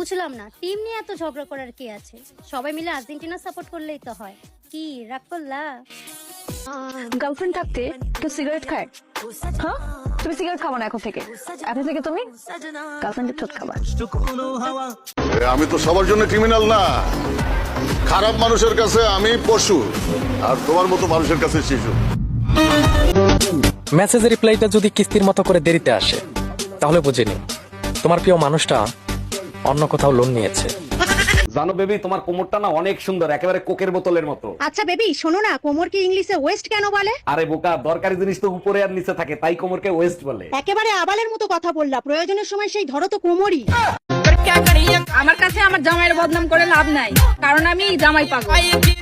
বুঝলাম না, টিম নিয়ে এত ঝগড়া করার কি আছে? সবাই মিলে আর্জেন্টিনা সাপোর্ট করলেই তো হয়। কি রাগ করলা? গার্লফ্রেন্ড থাকতে কেউ সিগারেট খায়? হ্যাঁ, তুমি সিগারেট খাবো না এখন থেকে। এখন থেকে তুমি গার্লফ্রেন্ডের ঠোঁট খাবা। আমি তো সবার জন্য ক্রিমিনাল না। খারাপ মানুষের কাছে আমি পশু, আর তোমার মতো মানুষের কাছে শিশু। মেসেজের রিপ্লাইটা যদি কিস্তির মতো করে দেরিতে আসে, তাহলে বুঝে নিন তোমার প্রিয় মানুষটা অন্য কোথাও লোন নিয়েছে। জানো বেবি, তোমার কোমরটা না অনেক সুন্দর, একেবারে কোকের বোতলের মতো। আচ্ছা বেবি, শোনো না, কোমরকে ইংলিশে ওয়েস্ট কেন বলে? আরে বোকা, দরকারি জিনিস তো উপরে আর নিচে থাকে, তাই কোমরকে ওয়েস্ট বলে। একেবারে আবালের মতো কথা বললা, প্রয়োজনের সময় সেই ধরো তো কোমরই। আমার কাছে আমার জামাইয়ের বদনাম করে লাভ নাই, কারণ আমি জামাই পাগল।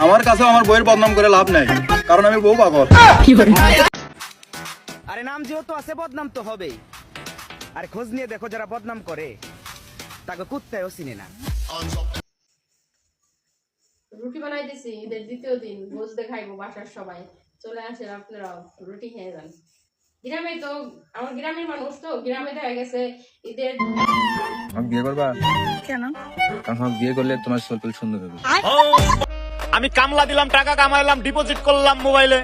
আমার কাছে আমার বউয়ের বদনাম করে লাভ নাই, কারণ আমি বউ পাগল। আরে নাম যেহেতু আছে, বদনাম তো হবেই। আরে খোঁজ নিয়ে দেখো, যারা বদনাম করে তাকে কুত্তায়ও চিনে না। রুটি বানাই দিছি, ঈদের দ্বিতীয় দিন ভোজ দেখাইবো বাসার সবাই। চলে আসেন আপনারা, রুটি খেয়ে যান। গ্রামে তো আমার গ্রামের মানুষ, তো গ্রামে দেখা গেছে ঈদের। বিয়ে করবা কেন? কারণ বিয়ে করলে তোমার সোলপুল সুন্দর হবে। আমি কামলা দিলাম, টাকা কামাইলাম, ডিপোজিট করলাম মোবাইলে,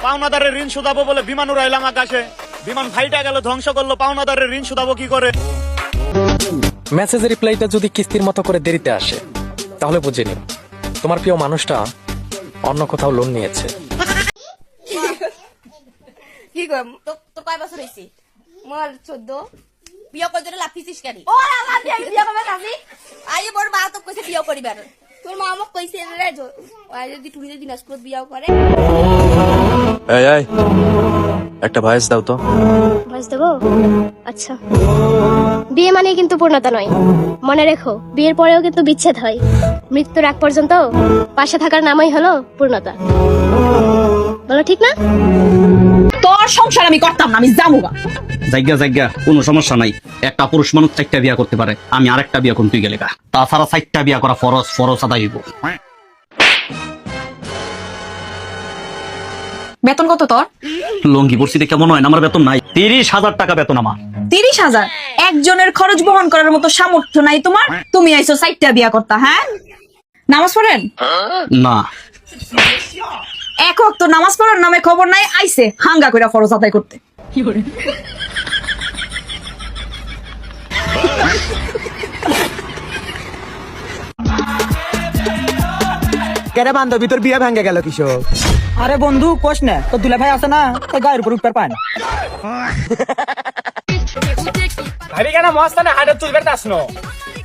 পাওনাদারের ঋণ শুধাবো বলে বিমান উড়াইলাম আকাশে, বিমান ফাইটা গেল, ধ্বংস করলো, পাওনাদারের ঋণ শুধাবো কি করে? মেসেজের রিপ্লাইটা যদি কিস্তির মতো করে দেরিতে আসে, তাহলে বুঝে নিন তোমার প্রিয় মানুষটা অন্য কোথাও লোন নিয়েছে। কি কর তো কয় বছর হইছে? মোর 14। বিয়ে করে দিলে লাফিছিস কেন? ও আল্লাহ, বিয়ে করবে কাজী। আইয়ে বড় মা তো কইছে বিয়ে করিবার। তোর মা আমাকে কইছে রে, আই যদি তুমি যদি দিনাজপুর বিয়ে করে। এই এই একটা ভয়েস দাও তো। ভয়েস দেবো? আচ্ছা। বিয়ে মানে কিন্তু পূর্ণতা নয়, মনে রেখো। বিয়ের পরেও কিন্তু বিচ্ছেদ হয়। মৃত্যুর আগ পর্যন্ত পাশে থাকার নামই হলো পূর্ণতা। বলো ঠিক না? তোর সংসার আমি করতাম না, আমি যামুগা। জায়গা কোনো সমস্যা নাই। একটা পুরুষ মানুষ 4টা বিয়া করতে পারে, আমি আরেকটা বিয়া কোন তুই গেলে গা। তাছাড়া 4টা বিয়া করা ফরজ আদায় হইব। বেতন কত তোর? লঙ্গি পড়ছি দেখে মনে হয় না আমার বেতন নাই। 30,000 টাকা বেতন আমার। 30,000? একজনের খরচ বহন করার মতো সামর্থ্য নাই তোমার। তুমি আইছো 4টা বিয়া করতা? হ্যাঁ, নামাজ পড়েন না, এক ওয়াক্ত নামাজ পড়ার নামে খবর নাই, আইছে হাঙ্গা কইরা ফরজ আদায় করতে। কেরে বান্ধবী, তোর বিয়ে ভেঙে গেল কিশোর? আরে বন্ধু কোশ না, তো দুলা ভাই আছে না, তাই গায়ের উপর উঠতে পায় না। ভাবি কেন মস্তানে হাটে তুলবে আসনো,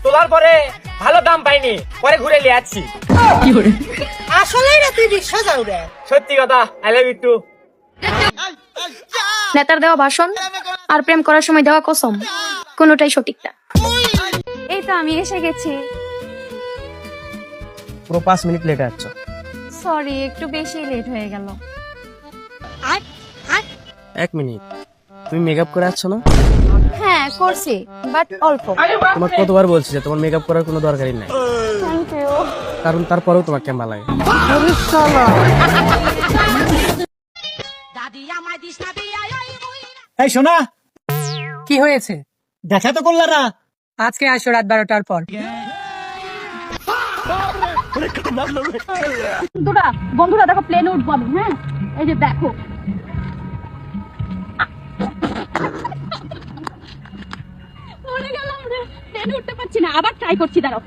তোলার পরে ভালো দাম পাইনি, পরে ঘুরে নিয়ে আসছি। আসলেই না, তুই বিশ্বাস যাও রে। সত্যি কথা, আই লাভ ইউ টু। নেতার দেওয়া ভাষণ আর প্রেম করার সময় দেওয়া কসম, কোনোটাই সঠিক না। এই তো আমি এসে গেছি। পুরো 5 মিনিট লেট আসছো। সরি, একটু বেশি লেট হয়ে গেল। 1 মিনিট। তুমি মেকআপ করে আসছো না? হ্যাঁ করছি, বাট অল্প। তোমার কতবার বলছি যে তোমার মেকআপ করার কোনো দরকারই নাই, থ্যাংক ইউ। কারণ তারপরেও তোমার কেমন ভালো লাগে। এই শোনা, কি হয়েছে? দেখা তো করলা না? আজকে আসো রাত 12টার পর। বন্ধুরা দেখো, প্লেনে উঠবো আমি। হ্যাঁ, এই যে দেখো, পড়ে গেলাম রে, প্লেনে উঠতে পারছি না, আবার ট্রাই করছি, দাঁড়াও।